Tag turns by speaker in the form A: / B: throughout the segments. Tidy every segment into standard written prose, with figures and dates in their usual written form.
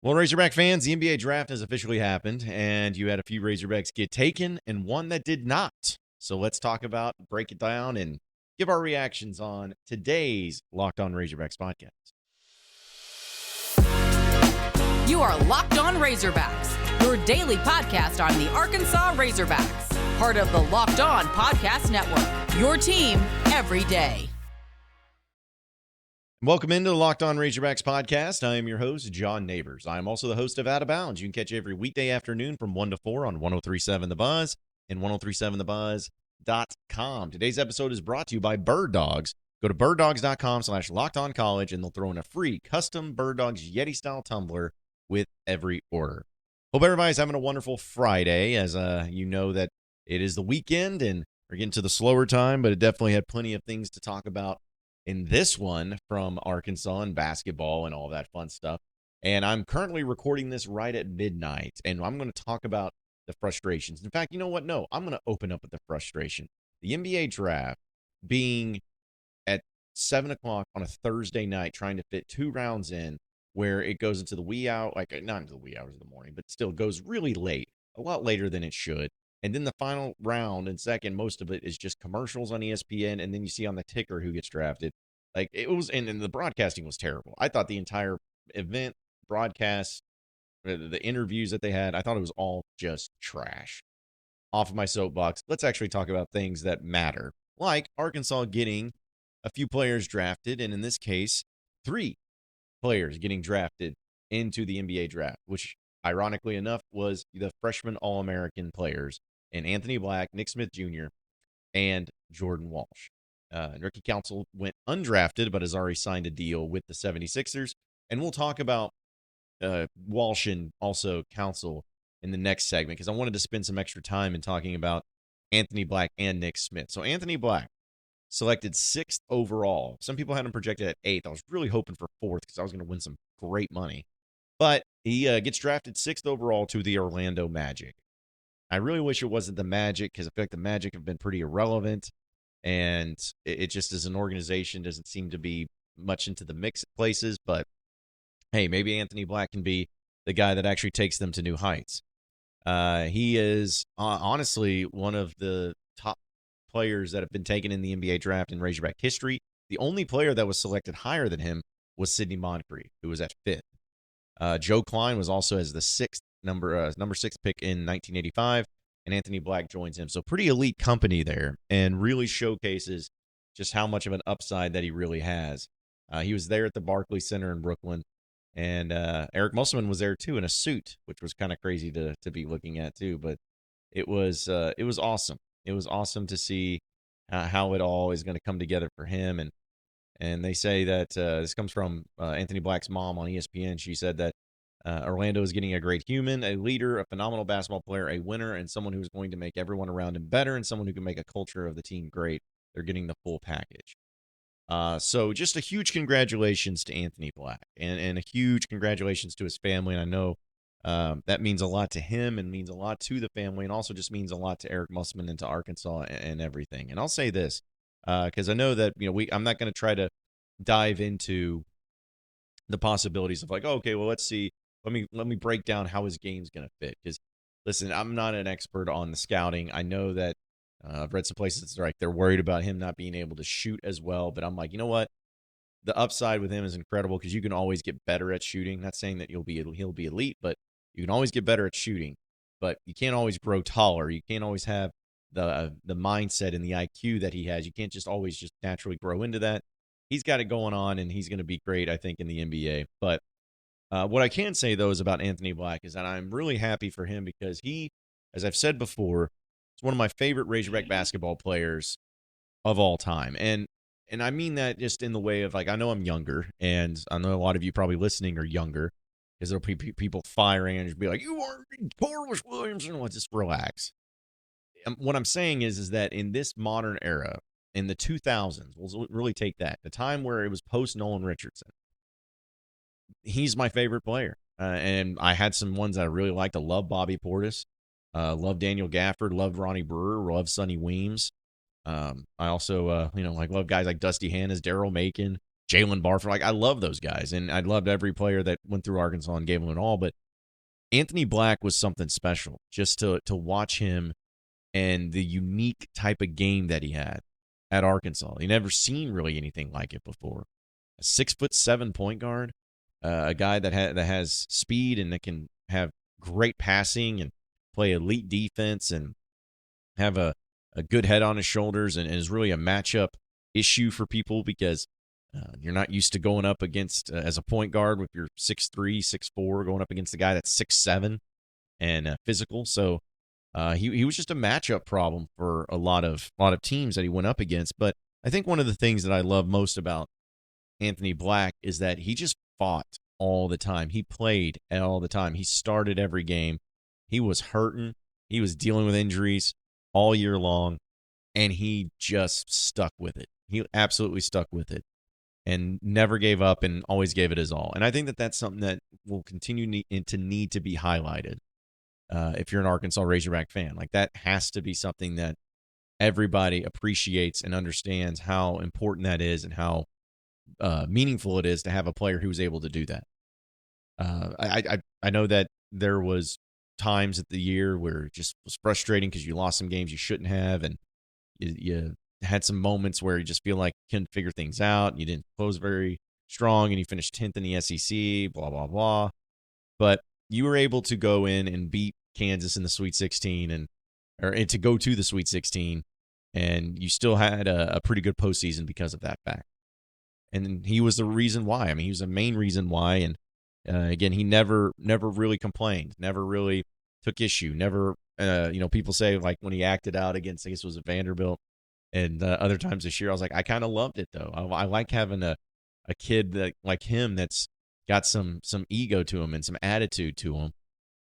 A: Well, Razorback fans, the NBA draft has officially happened, and you had a few Razorbacks get taken and one that did not. So let's talk about, break it down, and give our reactions on today's Locked On Razorbacks podcast.
B: You are Locked On Razorbacks, your daily podcast on the Arkansas Razorbacks, part of the Locked On Podcast Network, your team every day.
A: Welcome into the Locked On Razorbacks podcast. I am your host, John Nabors. I am also the host of Out of Bounds. You can catch every weekday afternoon from 1 to 4 on 1037 The Buzz and 1037thebuzz.com. Today's episode is brought to you by Birddogs. Go to birddogs.com/lockedoncollege and they'll throw in a free custom Birddogs Yeti-style tumbler with every order. Hope everybody's having a wonderful Friday, as you know that it is the weekend and we're getting to the slower time, but it definitely had plenty of things to talk about in this one from Arkansas and basketball and all that fun stuff. And I'm currently recording this right at midnight, and I'm going to talk about the frustrations. In fact, you know what? No, I'm going to open up with the frustration. The NBA draft being at 7 o'clock on a Thursday night, trying to fit 2 rounds in, where it goes into the wee hour, like not into the wee hours of the morning, but still goes really late, a lot later than it should. And then the final round and second, most of it is just commercials on ESPN. And then you see on the ticker who gets drafted. Like it was, and the broadcasting was terrible. I thought the entire event, broadcast, the interviews that they had, I thought it was all just trash. Off of my soapbox, let's actually talk about things that matter, like Arkansas getting a few players drafted. And in this case, 3 players getting drafted into the NBA draft, which ironically enough was the freshman All-American players and Anthony Black, Nick Smith Jr., and Jordan Walsh. Ricky Council went undrafted, but has already signed a deal with the 76ers. And we'll talk about Walsh and also Council in the next segment, because I wanted to spend some extra time in talking about Anthony Black and Nick Smith. So Anthony Black, selected 6th overall. Some people had him projected at 8th. I was really hoping for 4th because I was going to win some great money. But he gets drafted 6th overall to the Orlando Magic. I really wish it wasn't the Magic, because I feel like the Magic have been pretty irrelevant, and it just as an organization doesn't seem to be much into the mix at places. But hey, maybe Anthony Black can be the guy that actually takes them to new heights. He is honestly one of the top players that have been taken in the NBA draft in Razorback history. The only player that was selected higher than him was Sidney Moncrief, who was at 5th. Joe Klein was also as the number 6 pick in 1985, and Anthony Black joins him. So pretty elite company there, and really showcases just how much of an upside that he really has. He was there at the Barclays Center in Brooklyn, and Eric Musselman was there too in a suit, which was kind of crazy to be looking at too. But it was awesome. It was awesome to see how it all is going to come together for him. And they say that this comes from Anthony Black's mom on ESPN. She said that Orlando is getting a great human, a leader, a phenomenal basketball player, a winner, and someone who's going to make everyone around him better, and someone who can make a culture of the team great. They're getting the full package. So just a huge congratulations to Anthony Black, and a huge congratulations to his family. And I know that means a lot to him and means a lot to the family, and also just means a lot to Eric Musselman and to Arkansas and everything. And I'll say this, because I know that I'm not going to try to dive into the possibilities of like, oh, okay, well, let's see, let me break down how his game's going to fit. Because listen, I'm not an expert on the scouting. I know that I've read some places like they're worried about him not being able to shoot as well, but I'm like, you know what? The upside with him is incredible, because you can always get better at shooting. Not saying that he'll be elite, but you can always get better at shooting. But you can't always grow taller. You can't always have the mindset and the IQ that he has. You can't just always just naturally grow into that. He's got it going on, and he's going to be great, I think, in the NBA. But what I can say, though, is about Anthony Black is that I'm really happy for him, because he, as I've said before, is one of my favorite Razorback basketball players of all time. And I mean that just in the way of, like, I know I'm younger, and I know a lot of you probably listening are younger, because there'll be people firing and just be like, you are Corliss Williamson. Well, just relax. What I'm saying is that in this modern era, in the 2000s, we'll really take that, the time where it was post Nolan Richardson, he's my favorite player. And I had some ones that I really liked. I love Bobby Portis, love Daniel Gafford, loved Ronnie Brewer, love Sonny Weems. I also, love guys like Dusty Hannas, Daryl Macon, Jalen Barford. Like, I love those guys, and I loved every player that went through Arkansas and gave them it all. But Anthony Black was something special just to watch him and the unique type of game that he had at Arkansas. You never seen really anything like it before. A 6'7" point guard, a guy that has speed and that can have great passing and play elite defense and have a good head on his shoulders, and is really a matchup issue for people because you're not used to going up against as a point guard with your 6'3", 6'4", going up against a guy that's 6'7" and physical. So he was just a matchup problem for a lot of teams that he went up against. But I think one of the things that I love most about Anthony Black is that he just fought all the time. He played all the time. He started every game. He was hurting. He was dealing with injuries all year long, and he just stuck with it. He absolutely stuck with it and never gave up and always gave it his all. And I think that that's something that will continue to need to be highlighted if you're an Arkansas Razorback fan. Like, that has to be something that everybody appreciates and understands how important that is and how meaningful it is to have a player who was able to do that. I know that there was times at the year where it just was frustrating because you lost some games you shouldn't have, and you had some moments where you just feel like you couldn't figure things out. You didn't close very strong, and you finished 10th in the SEC, blah, blah, blah. But you were able to go in and beat Kansas in the Sweet 16 and to go to the Sweet 16, and you still had a pretty good postseason because of that fact. And he was the reason why. I mean, he was the main reason why. And again, he never really complained, never really took issue, never, people say like when he acted out against, I guess it was Vanderbilt and other times this year, I was like, I kind of loved it though. I like having a kid that like him that's got some ego to him and some attitude to him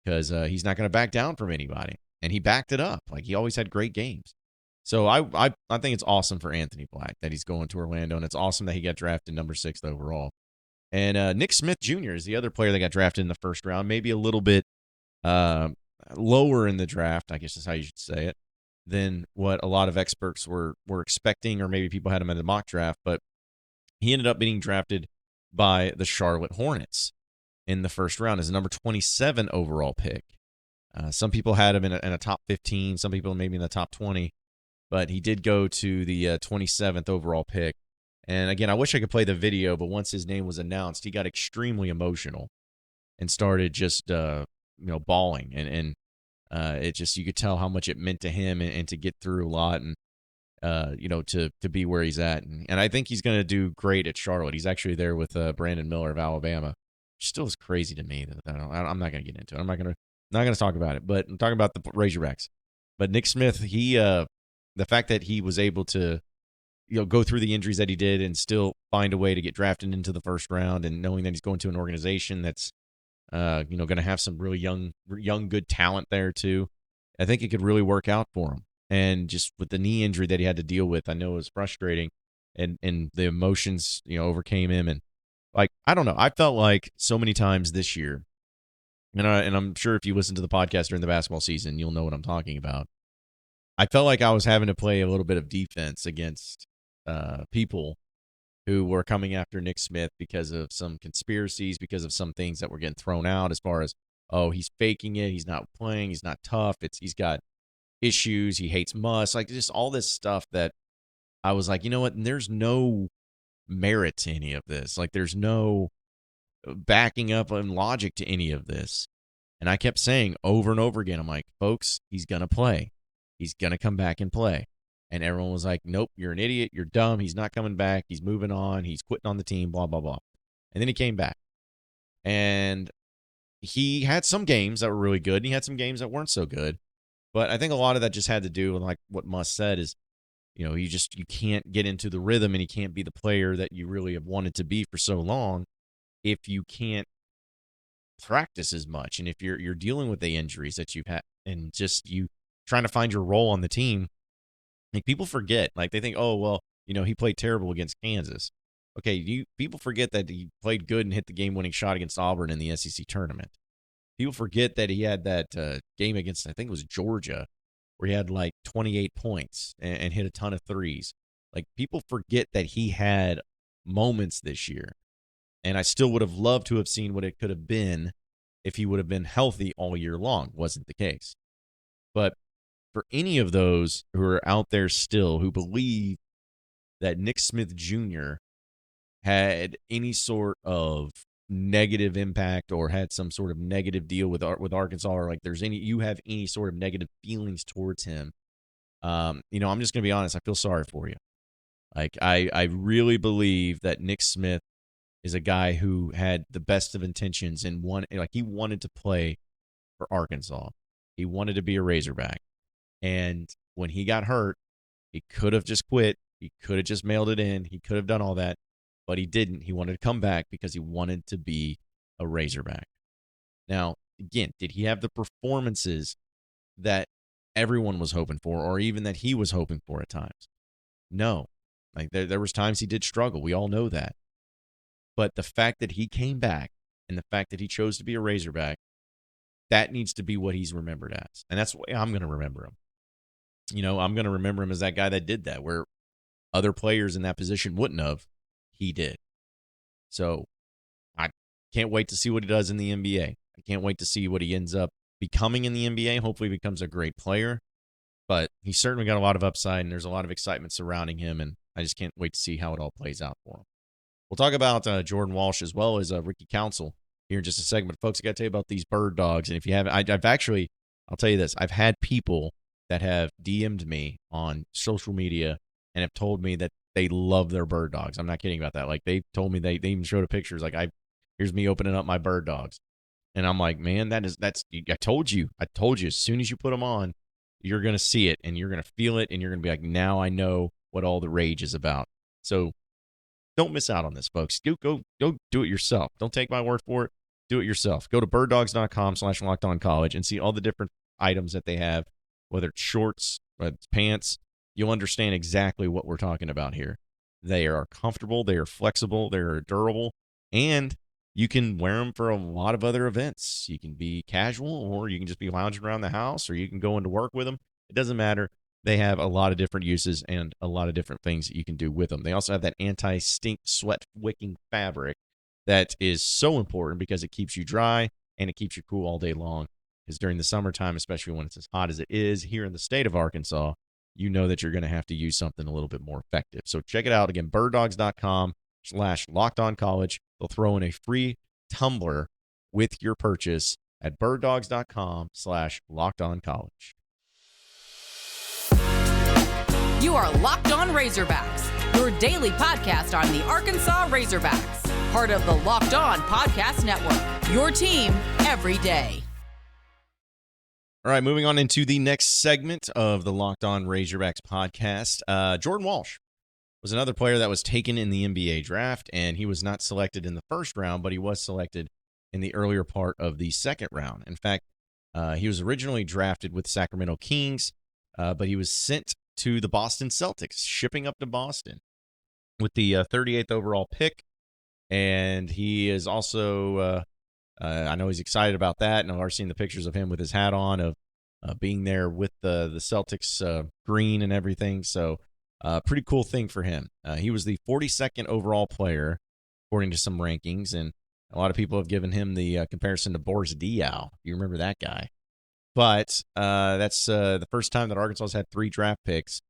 A: because he's not going to back down from anybody. And he backed it up. Like, he always had great games. So I think it's awesome for Anthony Black that he's going to Orlando, and it's awesome that he got drafted number 6 overall. And Nick Smith Jr. is the other player that got drafted in the first round, maybe a little bit lower in the draft, I guess is how you should say it, than what a lot of experts were expecting, or maybe people had him in the mock draft. But he ended up being drafted by the Charlotte Hornets in the first round as a number 27 overall pick. Some people had him in a top 15, some people maybe in the top 20. But he did go to the 27th overall pick. And again, I wish I could play the video, but once his name was announced, he got extremely emotional and started just, bawling. And it just, you could tell how much it meant to him and to get through a lot and, to be where he's at. And I think he's going to do great at Charlotte. He's actually there with Brandon Miller of Alabama, which still is crazy to me. I'm not going to get into it. I'm not going to talk about it, but I'm talking about the Razorbacks. But Nick Smith, the fact that he was able to, go through the injuries that he did and still find a way to get drafted into the first round, and knowing that he's going to an organization that's, going to have some really young, good talent there too, I think it could really work out for him. And just with the knee injury that he had to deal with, I know it was frustrating, and the emotions, overcame him. And like, I don't know, I felt like so many times this year, and I'm sure if you listen to the podcast during the basketball season, you'll know what I'm talking about. I felt like I was having to play a little bit of defense against people who were coming after Nick Smith because of some conspiracies, because of some things that were getting thrown out as far as, oh, he's faking it, he's not playing, he's not tough, he's got issues, he hates must, like just all this stuff that I was like, you know what, and there's no merit to any of this. Like, there's no backing up and logic to any of this. And I kept saying over and over again, I'm like, folks, he's going to play. He's going to come back and play. And everyone was like, nope, you're an idiot. You're dumb. He's not coming back. He's moving on. He's quitting on the team, blah, blah, blah. And then he came back. And he had some games that were really good, and he had some games that weren't so good. But I think a lot of that just had to do with, like what Muss said, is, you can't get into the rhythm, and you can't be the player that you really have wanted to be for so long if you can't practice as much, and if you're dealing with the injuries that you've had, and just you trying to find your role on the team. Like, people forget, like they think, oh, well, he played terrible against Kansas. Okay, people forget that he played good and hit the game-winning shot against Auburn in the SEC tournament. People forget that he had that game against, I think it was Georgia, where he had like 28 points and hit a ton of threes. Like, people forget that he had moments this year. And I still would have loved to have seen what it could have been if he would have been healthy all year long. Wasn't the case. But for any of those who are out there still who believe that Nick Smith Jr. had any sort of negative impact or had some sort of negative deal with Arkansas, or like you have any sort of negative feelings towards him, I'm just going to be honest. I feel sorry for you. Like, I really believe that Nick Smith is a guy who had the best of intentions and he wanted to play for Arkansas. He wanted to be a Razorback. And when he got hurt, he could have just quit. He could have just mailed it in. He could have done all that, but he didn't. He wanted to come back because he wanted to be a Razorback. Now, again, did he have the performances that everyone was hoping for, or even that he was hoping for at times? No. Like, there was times he did struggle. We all know that. But the fact that he came back and the fact that he chose to be a Razorback, that needs to be what he's remembered as. And that's the way I'm going to remember him. I'm going to remember him as that guy that did that, where other players in that position wouldn't have. He did. So I can't wait to see what he does in the NBA. I can't wait to see what he ends up becoming in the NBA. Hopefully he becomes a great player. But he's certainly got a lot of upside, and there's a lot of excitement surrounding him, and I just can't wait to see how it all plays out for him. We'll talk about Jordan Walsh as well as Ricky Council here in just a second. But, folks, I got to tell you about these Birddogs. And if you haven't, I'll tell you this. I've had people that have DM'd me on social media and have told me that they love their Birddogs. I'm not kidding about that. Like, they told me they even showed a pictures. Like, here's me opening up my Birddogs. And I'm like, man, I told you. As soon as you put them on, you're going to see it and you're going to feel it and you're going to be like, now I know what all the rage is about. So don't miss out on this, folks. Go do it yourself. Don't take my word for it. Do it yourself. Go to birddogs.com/lockedoncollege and see all the different items that they have, whether it's shorts, whether it's pants. You'll understand exactly what we're talking about here. They are comfortable. They are flexible. They are durable. And you can wear them for a lot of other events. You can be casual, or you can just be lounging around the house, or you can go into work with them. It doesn't matter. They have a lot of different uses and a lot of different things that you can do with them. They also have that anti-stink, sweat-wicking fabric that is so important because it keeps you dry and it keeps you cool all day long. Because during the summertime, especially when it's as hot as it is here in the state of Arkansas, you know that you're going to have to use something a little bit more effective. So check it out. Again, birddogs.com/lockedoncollege. They'll throw in a free tumbler with your purchase at birddogs.com/lockedoncollege.
B: You are Locked On Razorbacks, your daily podcast on the Arkansas Razorbacks, part of the Locked On Podcast Network, your team every day.
A: All right, moving on into the next segment of the Locked On Razorbacks podcast. Jordan Walsh was another player that was taken in the NBA draft, and he was not selected in the first round, but he was selected in the earlier part of the second round. In fact, he was originally drafted with Sacramento Kings, but he was sent to the Boston Celtics, shipping up to Boston with the 38th overall pick. And he is also, I know he's excited about that, and I've already seen the pictures of him with his hat on of being there with the Celtics green and everything. So pretty cool thing for him. He was the 42nd overall player, according to some rankings, and a lot of people have given him the comparison to Boris Diaw. You remember that guy. But that's the first time that Arkansas has had 3 draft picks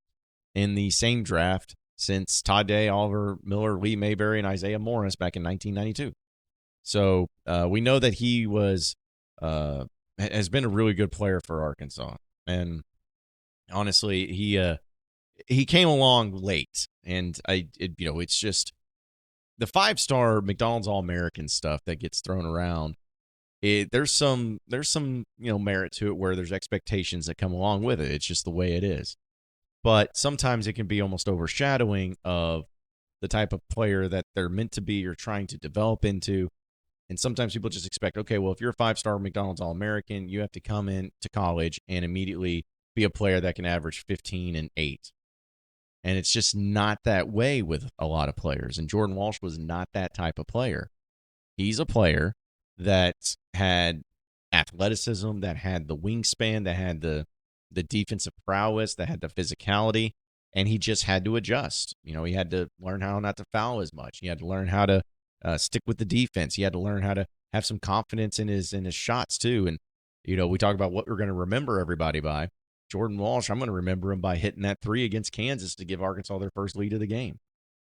A: in the same draft since Todd Day, Oliver Miller, Lee Mayberry, and Isaiah Morris back in 1992. So we know that he has been a really good player for Arkansas. And honestly, he came along late. And it's just the 5-star McDonald's All-American stuff that gets thrown around. There's some merit to it where there's expectations that come along with it. It's just the way it is. But sometimes it can be almost overshadowing of the type of player that they're meant to be or trying to develop into. And sometimes people just expect, okay, well, if you're a 5-star McDonald's All-American, you have to come in to college and immediately be a player that can average 15 and 8. And it's just not that way with a lot of players. And Jordan Walsh was not that type of player. He's a player that had athleticism, that had the wingspan, that had the defensive prowess, that had the physicality. and he just had to adjust. He had to learn how not to foul as much. He had to learn how to stick with the defense. He had to learn how to have some confidence in his shots too. And we talk about what we're going to remember everybody by. Jordan Walsh, I'm going to remember him by hitting that three against Kansas to give Arkansas their first lead of the game.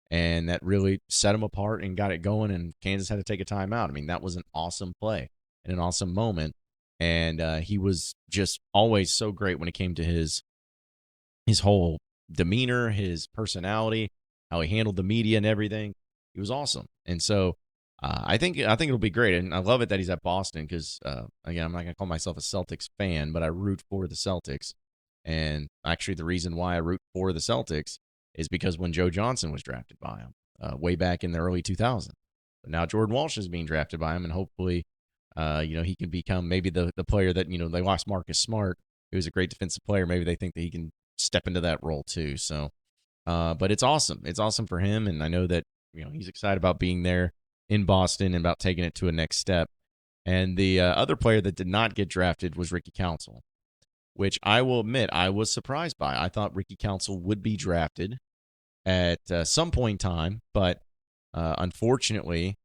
A: And that really set them apart and got it going, and Kansas had to take a timeout. I mean, that was an awesome play and an awesome moment. And he was just always so great when it came to his whole demeanor, his personality, how he handled the media and everything. He was awesome. And so I think it'll be great. And I love it that he's at Boston because, again, I'm not going to call myself a Celtics fan, but I root for the Celtics. And actually the reason why I root for the Celtics is because when Joe Johnson was drafted by him way back in the early 2000s. But now Jordan Walsh is being drafted by him, and hopefully, he can become maybe the player that, they lost Marcus Smart, who was a great defensive player. Maybe they think that he can step into that role too. So, but it's awesome. It's awesome for him, and I know that, he's excited about being there in Boston and about taking it to a next step. And the other player that did not get drafted was Ricky Council, which I will admit I was surprised by. I thought Ricky Council would be drafted at some point in time, but unfortunately,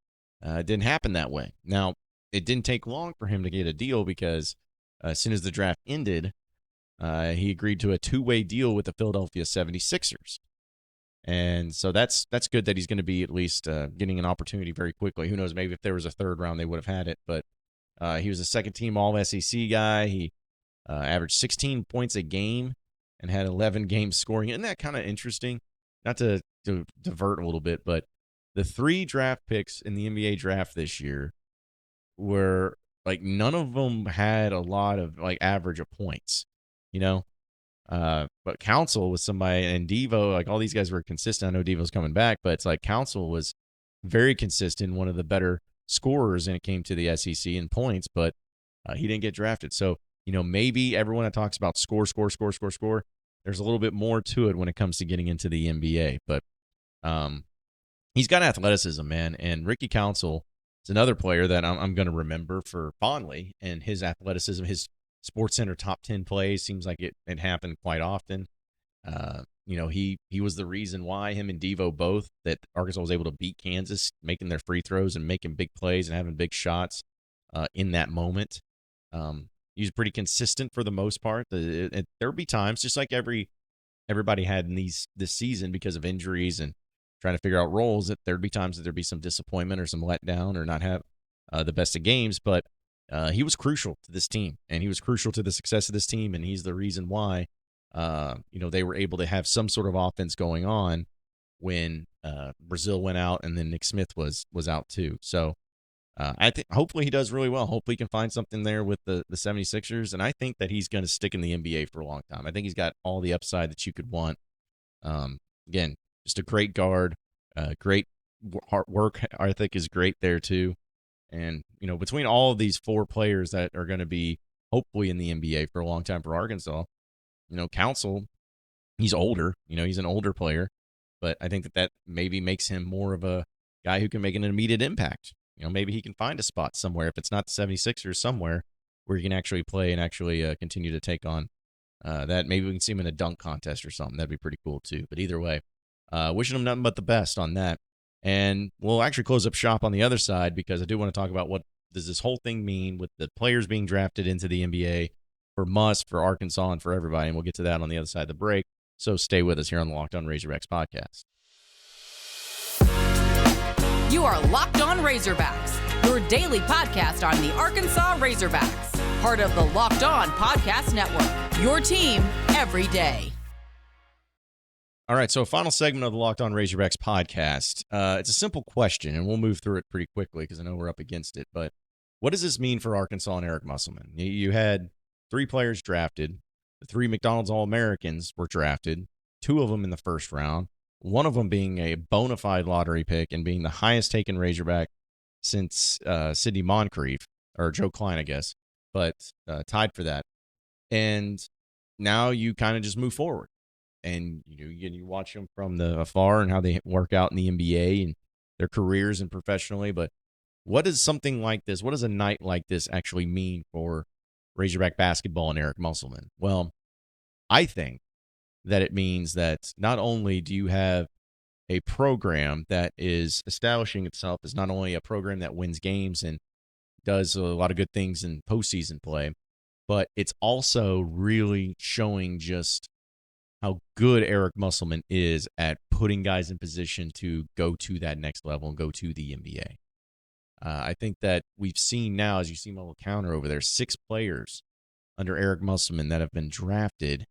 A: it didn't happen that way. Now, it didn't take long for him to get a deal because as soon as the draft ended, he agreed to a two-way deal with the Philadelphia 76ers. And so that's good that he's going to be at least getting an opportunity very quickly. Who knows, maybe if there was a third round, they would have had it. But he was a second-team All-SEC guy. He averaged 16 points a game and had 11 games scoring. Isn't that kind of interesting? Not to divert a little bit, but the 3 draft picks in the NBA draft this year were, like, none of them had a lot of, like, average of points, But Council was somebody, and Devo, like, all these guys were consistent. I know Devo's coming back, but it's like Council was very consistent, one of the better scorers when it came to the SEC in points, but he didn't get drafted. So, maybe everyone that talks about score, there's a little bit more to it when it comes to getting into the NBA. But he's got athleticism, man. And Ricky Council is another player that I'm going to remember for fondly. And his athleticism, his SportsCenter top 10 plays, seems like it happened quite often. He was the reason why him and Devo both, that Arkansas was able to beat Kansas, making their free throws and making big plays and having big shots in that moment. He was pretty consistent for the most part. There'll be times, just like everybody had in this season because of injuries and trying to figure out roles, that there'd be times that there'd be some disappointment or some letdown or not have the best of games. But he was crucial to this team, and he was crucial to the success of this team, and he's the reason why they were able to have some sort of offense going on when Brazil went out and then Nick Smith was out too. So I think hopefully he does really well. Hopefully he can find something there with the 76ers, and I think that he's going to stick in the NBA for a long time. I think he's got all the upside that you could want. Again, just a great guard, great hard work ethic is great there too. And, between all of these 4 players that are going to be hopefully in the NBA for a long time for Arkansas, Council, he's older, he's an older player, but I think that maybe makes him more of a guy who can make an immediate impact. Maybe he can find a spot somewhere, if it's not the 76ers, somewhere where he can actually play and actually continue to take on that. Maybe we can see him in a dunk contest or something. That'd be pretty cool too. But either way, wishing him nothing but the best on that. And we'll actually close up shop on the other side, because I do want to talk about what does this whole thing mean with the players being drafted into the NBA for Arkansas, and for everybody. And we'll get to that on the other side of the break. So stay with us here on the Locked On Razorbacks podcast.
B: You are Locked On Razorbacks, your daily podcast on the Arkansas Razorbacks, part of the Locked On Podcast Network, your team every day.
A: All right, so final segment of the Locked On Razorbacks podcast. It's a simple question, and we'll move through it pretty quickly because I know we're up against it. But what does this mean for Arkansas and Eric Musselman? You had 3 players drafted. The 3 McDonald's All-Americans were drafted, 2 of them in the first round, one of them being a bona fide lottery pick and being the highest taken Razorback since Sidney Moncrief, or Joe Klein, I guess, but tied for that. And now you kind of just move forward. And you watch them from the afar and how they work out in the NBA and their careers and professionally. But what does something like this, what does a night like this actually mean for Razorback basketball and Eric Musselman? Well, I think that it means that not only do you have a program that is establishing itself as not only a program that wins games and does a lot of good things in postseason play, but it's also really showing just how good Eric Musselman is at putting guys in position to go to that next level and go to the NBA. I think that we've seen now, as you see my little counter over there, 6 players under Eric Musselman that have been drafted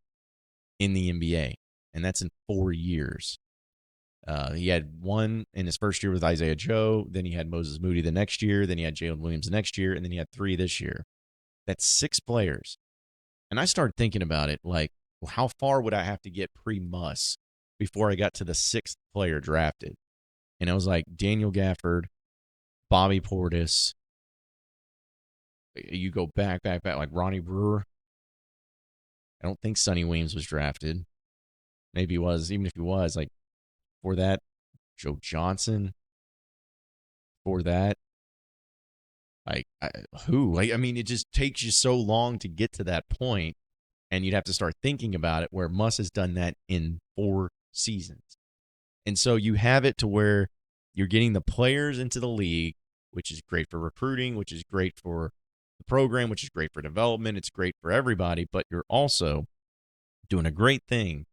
A: in the NBA, and that's in 4 years. He had one in his first year with Isaiah Joe, then he had Moses Moody the next year, then he had Jalen Williams the next year, and then he had 3 this year. That's 6 players. And I started thinking about it like, well, how far would I have to get pre-Muss before I got to the 6th player drafted? And I was like, Daniel Gafford, Bobby Portis. You go back, like Ronnie Brewer. I don't think Sonny Weems was drafted. Maybe he was. Even if he was, like, for that, Joe Johnson. For that, like, who? Like, I mean, it just takes you so long to get to that point, and you'd have to start thinking about it, where Muss has done that in 4 seasons. And so you have it to where you're getting the players into the league, which is great for recruiting, which is great for the program, which is great for development. It's great for everybody, but you're also doing a great thing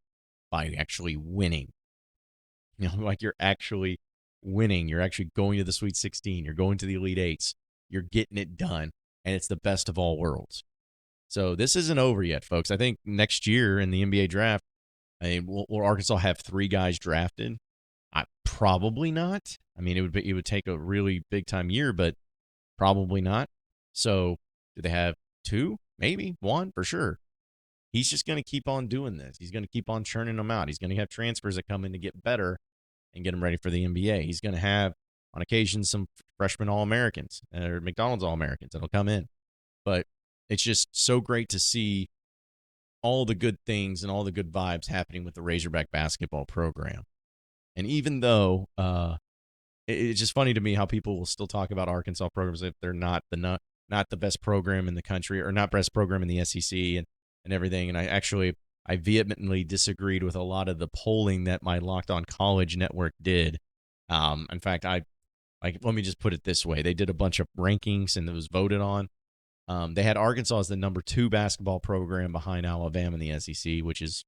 A: by actually winning. You know, like you're actually winning. You're actually going to the Sweet 16. You're going to the Elite Eights. You're getting it done, and it's the best of all worlds. So this isn't over yet, folks. I think next year in the NBA draft, I mean, will Arkansas have 3 guys drafted? Probably not. I mean, it would take a really big time year, but probably not. So do they have 2? Maybe 1 for sure. He's just going to keep on doing this. He's going to keep on churning them out. He's going to have transfers that come in to get better and get them ready for the NBA. He's going to have, on occasion, some freshman All-Americans or McDonald's All-Americans that'll come in. But it's just so great to see all the good things and all the good vibes happening with the Razorback basketball program. And even though it's just funny to me how people will still talk about Arkansas programs if they're not the best program in the country or not best program in the SEC and everything. And I vehemently disagreed with a lot of the polling that my Locked On College network did. In fact, let me just put it this way. They did a bunch of rankings and it was voted on. They had Arkansas as the number 2 basketball program behind Alabama in the SEC, which is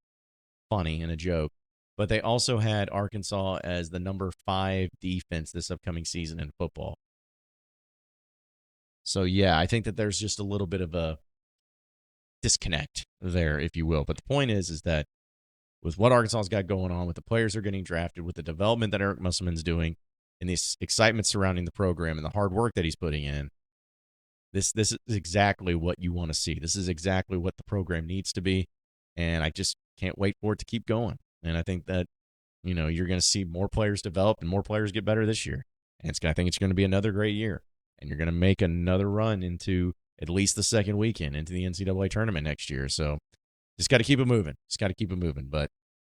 A: funny and a joke. But they also had Arkansas as the number 5 defense this upcoming season in football. So, yeah, I think that there's just a little bit of a disconnect there, if you will. But the point is that with what Arkansas's got going on, with the players they're getting drafted, with the development that Eric Musselman's doing, and this excitement surrounding the program and the hard work that he's putting in, this is exactly what you want to see. This is exactly what the program needs to be, and I just can't wait for it to keep going. And I think that, you know, you're going to see more players develop and more players get better this year. And I think it's going to be another great year. And you're going to make another run into at least the second weekend into the NCAA tournament next year. So just got to keep it moving. But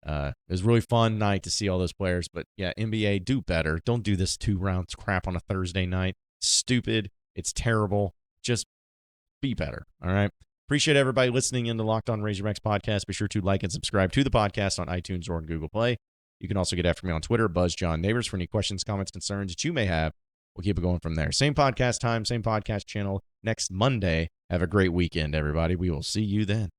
A: it was a really fun night to see all those players. But, yeah, NBA, do better. Don't do this 2 rounds crap on a Thursday night. Stupid. It's terrible. Just be better, all right? Appreciate everybody listening in the Locked On Razorbacks podcast. Be sure to like and subscribe to the podcast on iTunes or on Google Play. You can also get after me on Twitter, BuzzJohnNabors, for any questions, comments, concerns that you may have. We'll keep it going from there. Same podcast time, same podcast channel next Monday. Have a great weekend, everybody. We will see you then.